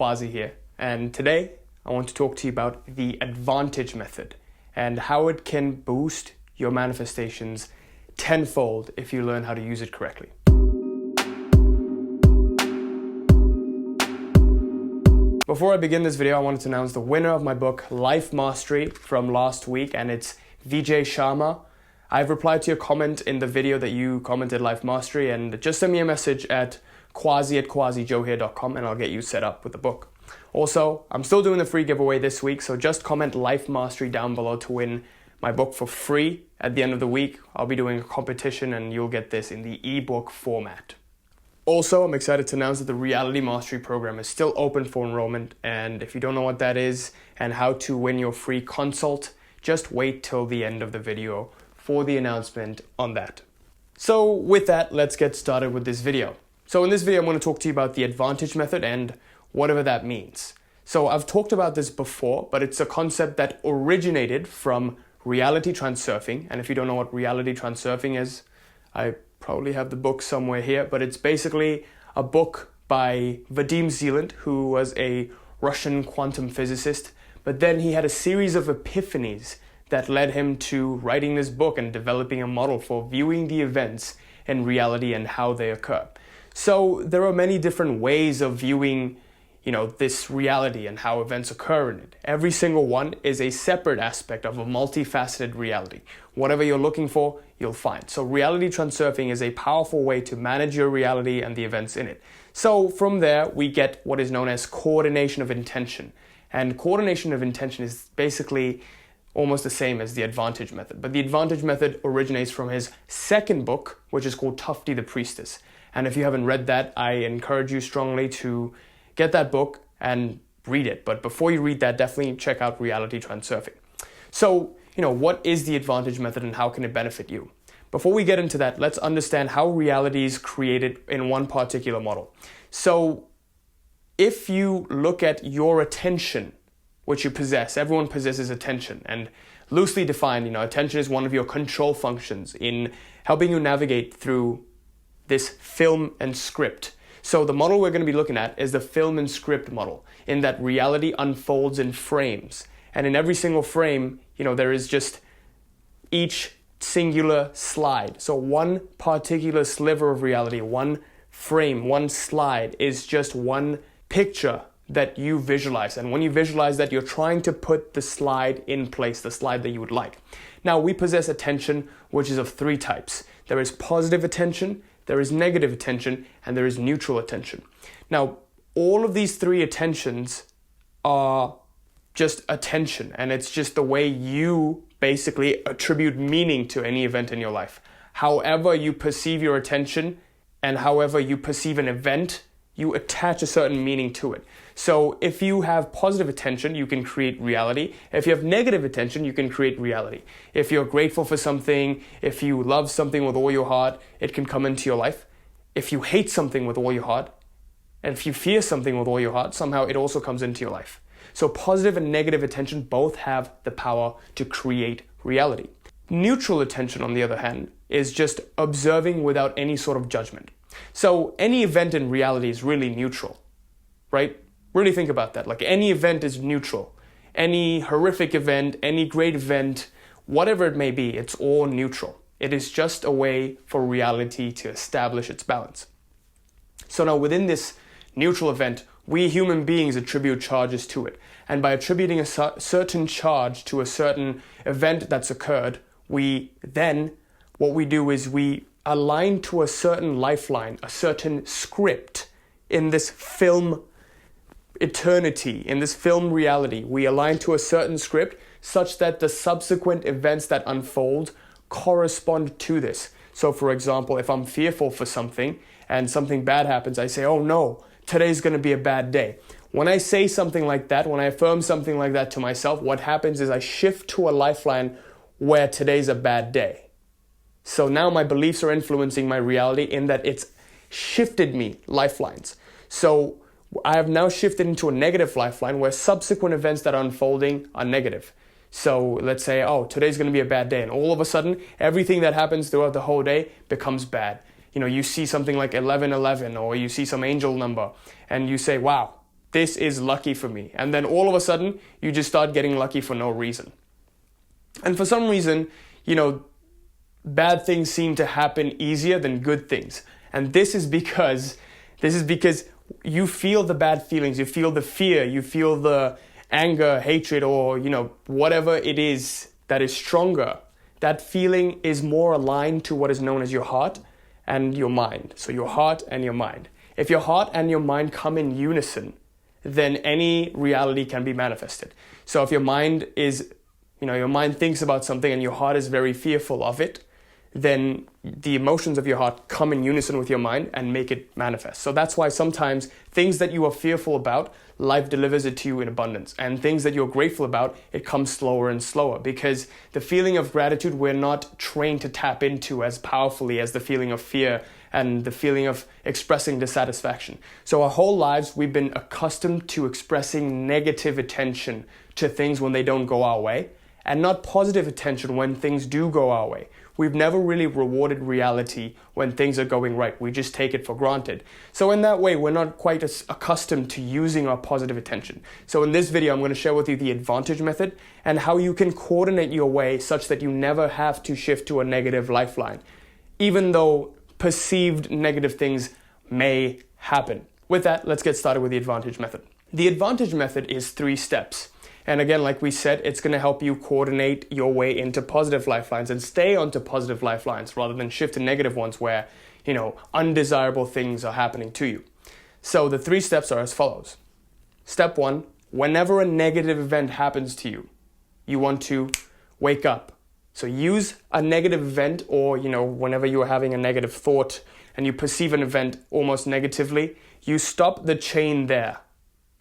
Quazi here, and today I want to talk to you about the advantage method and how it can boost your manifestations tenfold if you learn how to use it correctly. Before I begin this video, I wanted to announce the winner of my book, Life Mastery, from last week, and it's Vijay Sharma. I've replied to your comment in the video that you commented Life Mastery, and just send me a message at Quazi@QuaziJohir.com and I'll get you set up with the book. Also, I'm still doing the free giveaway this week, so just comment Life Mastery down below to win my book for free. At the end of the week, I'll be doing a competition and you'll get this in the ebook format. Also, I'm excited to announce that the Reality Mastery program is still open for enrollment, and if you don't know what that is and how to win your free consult, just wait till the end of the video for the announcement on that. So with that, let's get started with this video. So in this video, I'm going to talk to you about the advantage method and whatever that means. So I've talked about this before, but it's a concept that originated from reality transurfing. And if you don't know what reality transurfing is, I probably have the book somewhere here, but it's basically a book by Vadim Zeland, who was a Russian quantum physicist. But then he had a series of epiphanies that led him to writing this book and developing a model for viewing the events in reality and how they occur. So there are many different ways of viewing, this reality and how events occur in it. Every single one is a separate aspect of a multifaceted reality. Whatever you're looking for, you'll find. So reality transurfing is a powerful way to manage your reality and the events in it. So from there, we get what is known as coordination of intention. And coordination of intention is basically almost the same as the advantage method. But the advantage method originates from his second book, which is called Tufti the Priestess. And if you haven't read that, I encourage you strongly to get that book and read it. But before you read that, definitely check out Reality Transurfing. So, what is the advantage method and how can it benefit you? Before we get into that, let's understand how reality is created in one particular model. So, if you look at your attention, which you possess, everyone possesses attention, and loosely defined, attention is one of your control functions in helping you navigate through this film and script. So the model we're going to be looking at is the film and script model, in that reality unfolds in frames. And in every single frame, there is just each singular slide. So one particular sliver of reality, one frame, one slide is just one picture that you visualize. And when you visualize that, you're trying to put the slide in place, the slide that you would like. Now, we possess attention, which is of three types. There is positive attention, there is negative attention, and there is neutral attention. Now, all of these three attentions are just attention, and it's just the way you basically attribute meaning to any event in your life. However you perceive your attention and however you perceive an event, you attach a certain meaning to it. So if you have positive attention, you can create reality. If you have negative attention, you can create reality. If you're grateful for something, if you love something with all your heart, it can come into your life. If you hate something with all your heart, and if you fear something with all your heart, somehow it also comes into your life. So positive and negative attention both have the power to create reality. Neutral attention, on the other hand, is just observing without any sort of judgment. So any event in reality is really neutral, right? Really think about that. Like, any event is neutral. Any horrific event, any great event, whatever it may be, it's all neutral. It is just a way for reality to establish its balance. So now within this neutral event, we human beings attribute charges to it. And by attributing a certain charge to a certain event that's occurred, what we do is we align to a certain lifeline, a certain script in this film eternity, in this film reality. We align to a certain script such that the subsequent events that unfold correspond to this. So for example, if I'm fearful for something and something bad happens, I say, oh no, today's going to be a bad day. When I say something like that, when I affirm something like that to myself, what happens is I shift to a lifeline where today's a bad day. So now my beliefs are influencing my reality in that it's shifted me lifelines. So I have now shifted into a negative lifeline where subsequent events that are unfolding are negative. So let's say, oh, today's going to be a bad day. And all of a sudden, everything that happens throughout the whole day becomes bad. You know, you see something like 1111 or you see some angel number and you say, wow, this is lucky for me. And then all of a sudden, you just start getting lucky for no reason. And for some reason, bad things seem to happen easier than good things. And this is because you feel the bad feelings, you feel the fear, you feel the anger, hatred, or, whatever it is that is stronger. That feeling is more aligned to what is known as your heart and your mind. So your heart and your mind. If your heart and your mind come in unison, then any reality can be manifested. So if your mind is, your mind thinks about something and your heart is very fearful of it, then the emotions of your heart come in unison with your mind and make it manifest. So that's why sometimes things that you are fearful about, life delivers it to you in abundance. And things that you're grateful about, it comes slower and slower, because the feeling of gratitude we're not trained to tap into as powerfully as the feeling of fear and the feeling of expressing dissatisfaction. So our whole lives, we've been accustomed to expressing negative attention to things when they don't go our way, and not positive attention when things do go our way. We've never really rewarded reality when things are going right. We just take it for granted. So in that way, we're not quite as accustomed to using our positive attention. So in this video, I'm going to share with you the advantage method and how you can coordinate your way such that you never have to shift to a negative lifeline, even though perceived negative things may happen. With that, let's get started with the advantage method. The advantage method is 3 steps. And again, like we said, it's going to help you coordinate your way into positive lifelines and stay onto positive lifelines rather than shift to negative ones where, undesirable things are happening to you. So the 3 steps are as follows. Step 1, whenever a negative event happens to you, you want to wake up. So use a negative event or, whenever you are having a negative thought and you perceive an event almost negatively, you stop the chain there.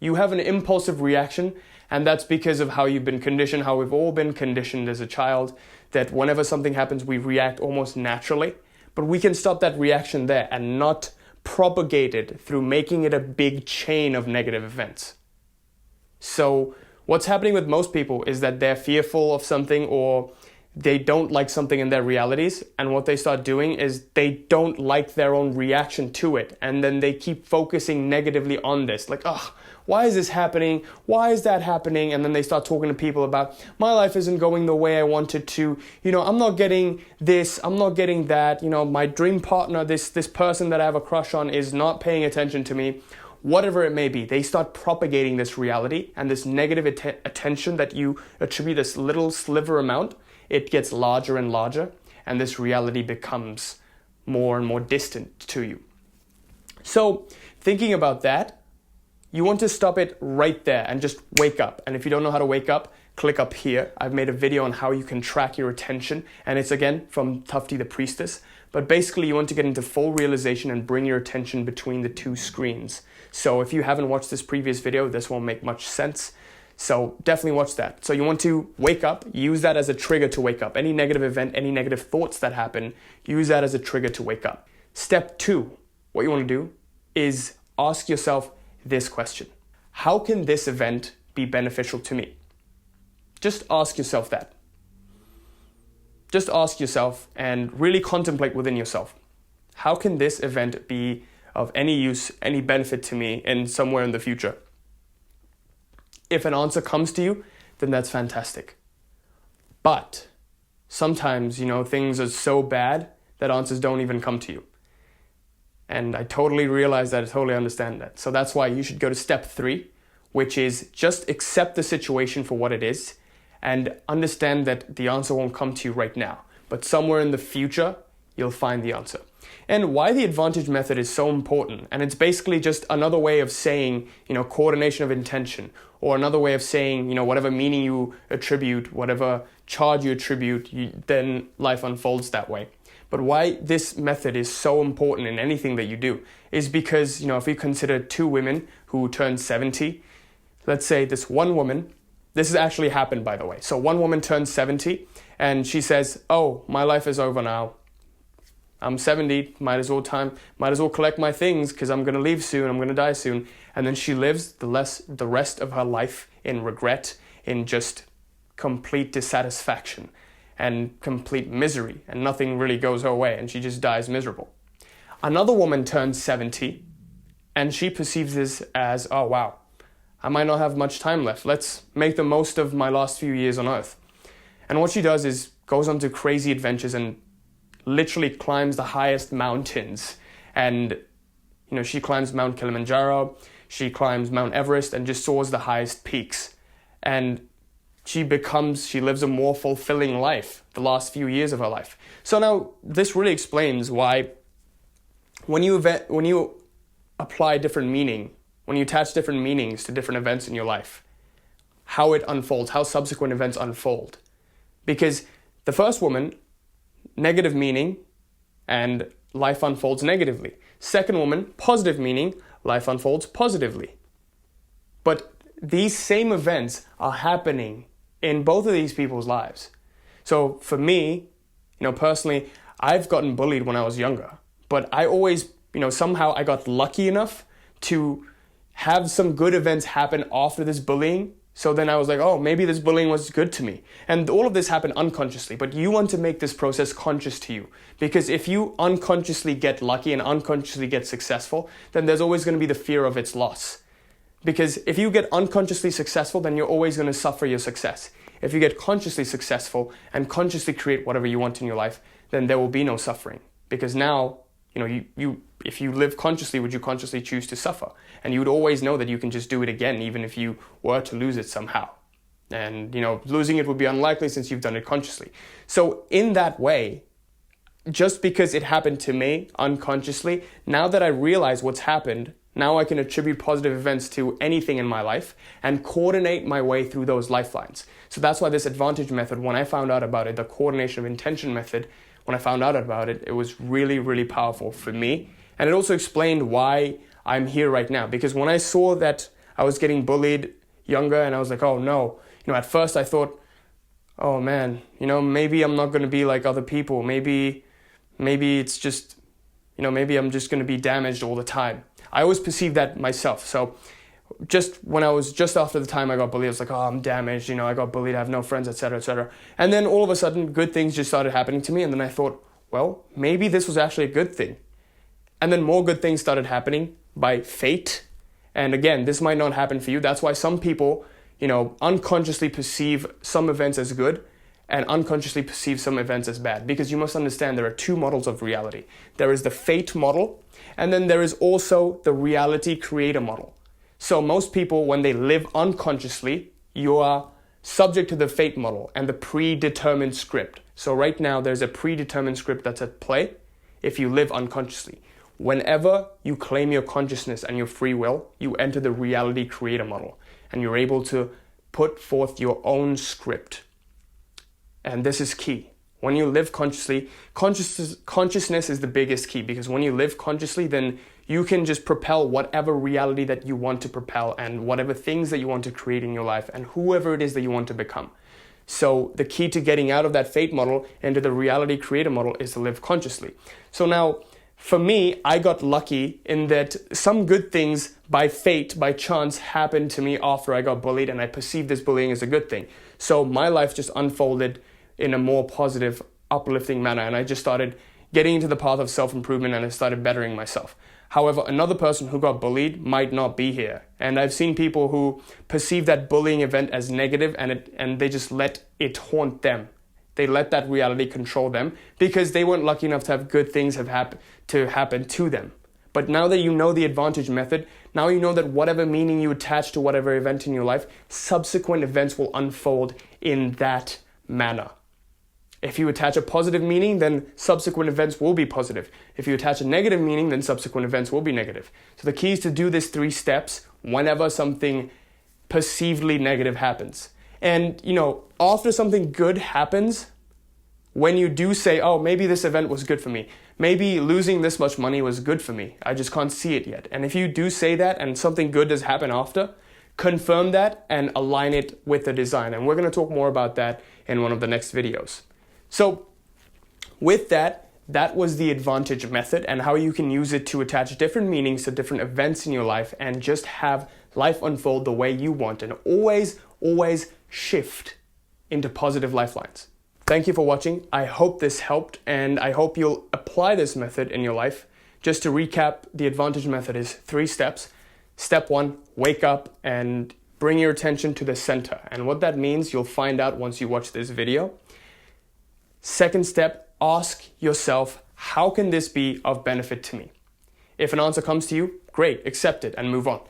You have an impulsive reaction, and that's because of how you've been conditioned, how we've all been conditioned as a child, that whenever something happens, we react almost naturally. But we can stop that reaction there and not propagate it through making it a big chain of negative events. So what's happening with most people is that they're fearful of something or they don't like something in their realities, and what they start doing is they don't like their own reaction to it, and then they keep focusing negatively on this, like, why is this happening? Why is that happening? And then they start talking to people about, my life isn't going the way I wanted to, I'm not getting this, I'm not getting that, my dream partner, this person that I have a crush on is not paying attention to me. Whatever it may be, they start propagating this reality, and this negative attention that you attribute this little sliver amount, it gets larger and larger, and this reality becomes more and more distant to you. So thinking about that, you want to stop it right there and just wake up. And if you don't know how to wake up, click up here. I've made a video on how you can track your attention, and it's again from Tufti the Priestess. But basically you want to get into full realization and bring your attention between the 2 screens. So if you haven't watched this previous video, this won't make much sense. So definitely watch that. So you want to wake up, use that as a trigger to wake up. Any negative event, any negative thoughts that happen, use that as a trigger to wake up. Step 2, what you want to do is ask yourself this question. How can this event be beneficial to me? Just ask yourself that. Just ask yourself and really contemplate within yourself. How can this event be of any use, any benefit to me in somewhere in the future? If an answer comes to you, then that's fantastic. But sometimes, things are so bad that answers don't even come to you. And I totally realize that, I totally understand that. So that's why you should go to step 3, which is just accept the situation for what it is and understand that the answer won't come to you right now. But somewhere in the future, you'll find the answer. And why the advantage method is so important, and it's basically just another way of saying, coordination of intention, or another way of saying, whatever meaning you attribute, whatever charge you attribute, then life unfolds that way. But why this method is so important in anything that you do is because, if you consider 2 women who turn 70, let's say this one woman, this has actually happened, by the way. So one woman turns 70 and she says, oh, my life is over now. I'm 70, might as well collect my things because I'm going to leave soon, I'm going to die soon. And then she lives the rest of her life in regret, in just complete dissatisfaction and complete misery, and nothing really goes her way, and she just dies miserable. Another woman turns 70 and she perceives this as, oh wow, I might not have much time left. Let's make the most of my last few years on Earth. And what she does is goes on to crazy adventures and literally climbs the highest mountains. And, she climbs Mount Kilimanjaro, she climbs Mount Everest and just soars the highest peaks. And she lives a more fulfilling life the last few years of her life. So now this really explains why when you apply different meaning, when you attach different meanings to different events in your life, how it unfolds, how subsequent events unfold. Because the first woman, negative meaning, and life unfolds negatively. Second woman, positive meaning, life unfolds positively. But these same events are happening in both of these people's lives. So for me, personally, I've gotten bullied when I was younger, but I always, somehow I got lucky enough to have some good events happen after this bullying. So then I was like, oh, maybe this bullying was good to me. And all of this happened unconsciously, but you want to make this process conscious to you. Because if you unconsciously get lucky and unconsciously get successful, then there's always going to be the fear of its loss. Because if you get unconsciously successful, then you're always going to suffer your success. If you get consciously successful and consciously create whatever you want in your life, then there will be no suffering. Because now, if you live consciously, would you consciously choose to suffer? And you would always know that you can just do it again, even if you were to lose it somehow. And, losing it would be unlikely since you've done it consciously. So in that way, just because it happened to me unconsciously, now that I realize what's happened, now I can attribute positive events to anything in my life and coordinate my way through those lifelines. So that's why this advantage method, when I found out about it, the coordination of intention method, when I found out about it, it was really, really powerful for me. And it also explained why I'm here right now. Because when I saw that I was getting bullied younger and I was like, oh no, at first I thought, oh man, maybe I'm not going to be like other people. Maybe it's just, maybe I'm just going to be damaged all the time. I always perceived that myself. So just after the time I got bullied, I was like, oh, I'm damaged, I got bullied, I have no friends, etc., etc. And then all of a sudden, good things just started happening to me. And then I thought, well, maybe this was actually a good thing. And then more good things started happening by fate. And again, this might not happen for you. That's why some people, unconsciously perceive some events as good and unconsciously perceive some events as bad. Because you must understand there are two models of reality. There is the fate model, and then there is also the reality creator model. So most people, when they live unconsciously, you are subject to the fate model and the predetermined script. So right now, there's a predetermined script that's at play if you live unconsciously. Whenever you claim your consciousness and your free will, you enter the reality creator model and you're able to put forth your own script. And this is key. When you live consciously, consciousness is the biggest key, because when you live consciously, then you can just propel whatever reality that you want to propel and whatever things that you want to create in your life and whoever it is that you want to become. So the key to getting out of that fate model into the reality creator model is to live consciously. So now, for me, I got lucky in that some good things by fate, by chance, happened to me after I got bullied, and I perceived this bullying as a good thing. So my life just unfolded in a more positive, uplifting manner, and I just started getting into the path of self-improvement and I started bettering myself. However, another person who got bullied might not be here. And I've seen people who perceive that bullying event as negative and they just let it haunt them. They let that reality control them because they weren't lucky enough to have good things happen to them. But now that you know the advantage method, now you know that whatever meaning you attach to whatever event in your life, subsequent events will unfold in that manner. If you attach a positive meaning, then subsequent events will be positive. If you attach a negative meaning, then subsequent events will be negative. So the key is to do this 3 steps whenever something perceivedly negative happens. And, after something good happens, when you do say, oh, maybe this event was good for me, maybe losing this much money was good for me, I just can't see it yet. And if you do say that and something good does happen after, confirm that and align it with the design. And we're going to talk more about that in one of the next videos. So with that was the advantage method and how you can use it to attach different meanings to different events in your life and just have life unfold the way you want and always shift into positive lifelines. Thank you for watching. I hope this helped and I hope you'll apply this method in your life. Just to recap, the advantage method is 3 steps. Step 1, wake up and bring your attention to the center. And what that means, you'll find out once you watch this video. Second step, ask yourself, how can this be of benefit to me? If an answer comes to you, great, accept it and move on.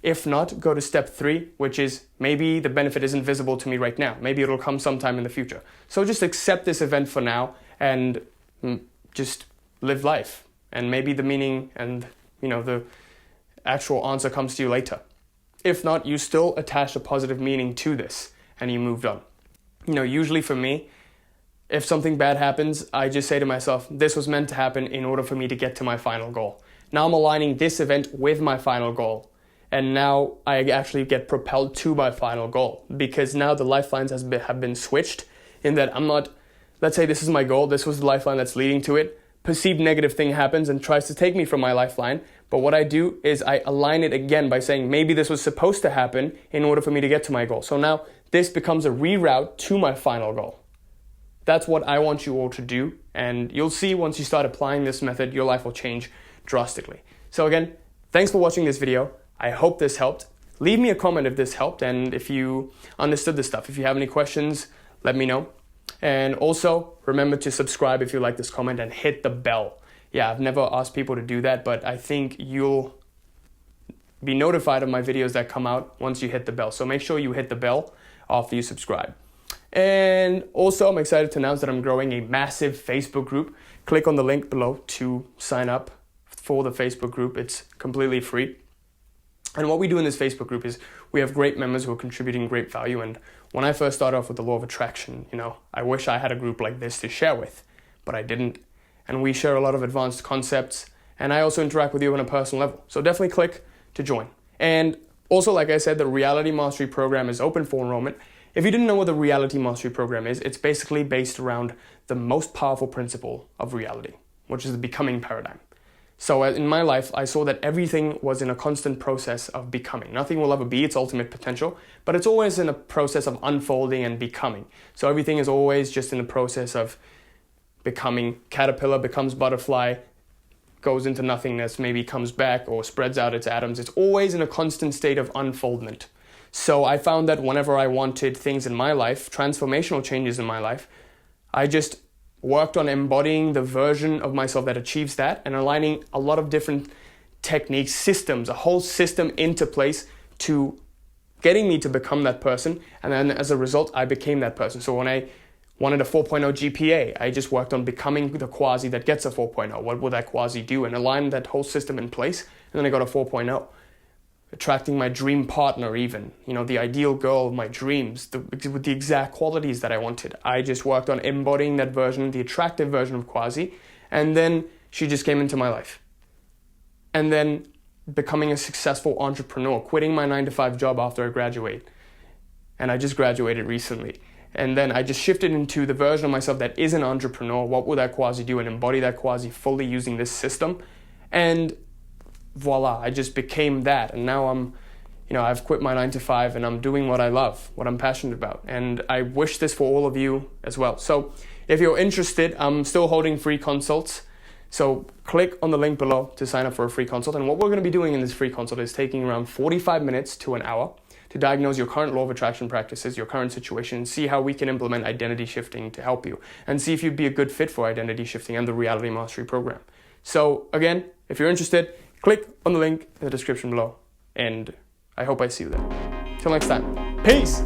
If not, go to step 3, which is maybe the benefit isn't visible to me right now. Maybe it'll come sometime in the future. So just accept this event for now and just live life. And maybe the meaning and, the actual answer comes to you later. If not, you still attach a positive meaning to this and you moved on. Usually for me, if something bad happens, I just say to myself, this was meant to happen in order for me to get to my final goal. Now I'm aligning this event with my final goal. And now I actually get propelled to my final goal, because now the lifelines have been switched in that I'm not, let's say this is my goal, this was the lifeline that's leading to it. Perceived negative thing happens and tries to take me from my lifeline. But what I do is I align it again by saying maybe this was supposed to happen in order for me to get to my goal. So now this becomes a reroute to my final goal. That's what I want you all to do. And you'll see once you start applying this method, your life will change drastically. So again, thanks for watching this video. I hope this helped. Leave me a comment if this helped and if you understood this stuff. If you have any questions, let me know. And also remember to subscribe if you like this comment and hit the bell. Yeah, I've never asked people to do that, but I think you'll be notified of my videos that come out once you hit the bell. So make sure you hit the bell after you subscribe. And also I'm excited to announce that I'm growing a massive Facebook group. Click on the link below to sign up for the Facebook group. It's completely free. And what we do in this Facebook group is we have great members who are contributing great value. And when I first started off with the law of attraction, I wish I had a group like this to share with, but I didn't. And we share a lot of advanced concepts. And I also interact with you on a personal level. So definitely click to join. And also, like I said, the Reality Mastery Program is open for enrollment. If you didn't know what the Reality Mastery Program is, it's basically based around the most powerful principle of reality, which is the becoming paradigm. So in my life, I saw that everything was in a constant process of becoming. Nothing will ever be its ultimate potential, but it's always in a process of unfolding and becoming. So everything is always just in the process of becoming. Caterpillar becomes butterfly, goes into nothingness, maybe comes back or spreads out its atoms. It's always in a constant state of unfoldment. So I found that whenever I wanted things in my life, transformational changes in my life, I just worked on embodying the version of myself that achieves that and aligning a lot of different techniques, systems, a whole system into place to getting me to become that person. And then as a result, I became that person. So when I wanted a 4.0 GPA, I just worked on becoming the Quazi that gets a 4.0. What will that Quazi do? And align that whole system in place. And then I got a 4.0. Attracting my dream partner even, the ideal girl of my dreams, with the exact qualities that I wanted. I just worked on embodying that version, the attractive version of Quazi, and then she just came into my life. And then becoming a successful entrepreneur, quitting my 9-to-5 job after I graduate. And I just graduated recently. And then I just shifted into the version of myself that is an entrepreneur. What would that Quazi do? And embody that Quazi fully using this system. And voila, I just became that. And now I've quit my 9-to-5 and I'm doing what I love, what I'm passionate about. And I wish this for all of you as well. So if you're interested, I'm still holding free consults. So click on the link below to sign up for a free consult. And what we're going to be doing in this free consult is taking around 45 minutes to an hour to diagnose your current law of attraction practices, your current situation, see how we can implement identity shifting to help you, and see if you'd be a good fit for identity shifting and the Reality Mastery Program. So again, if you're interested, click on the link in the description below, and I hope I see you there. Till next time, peace!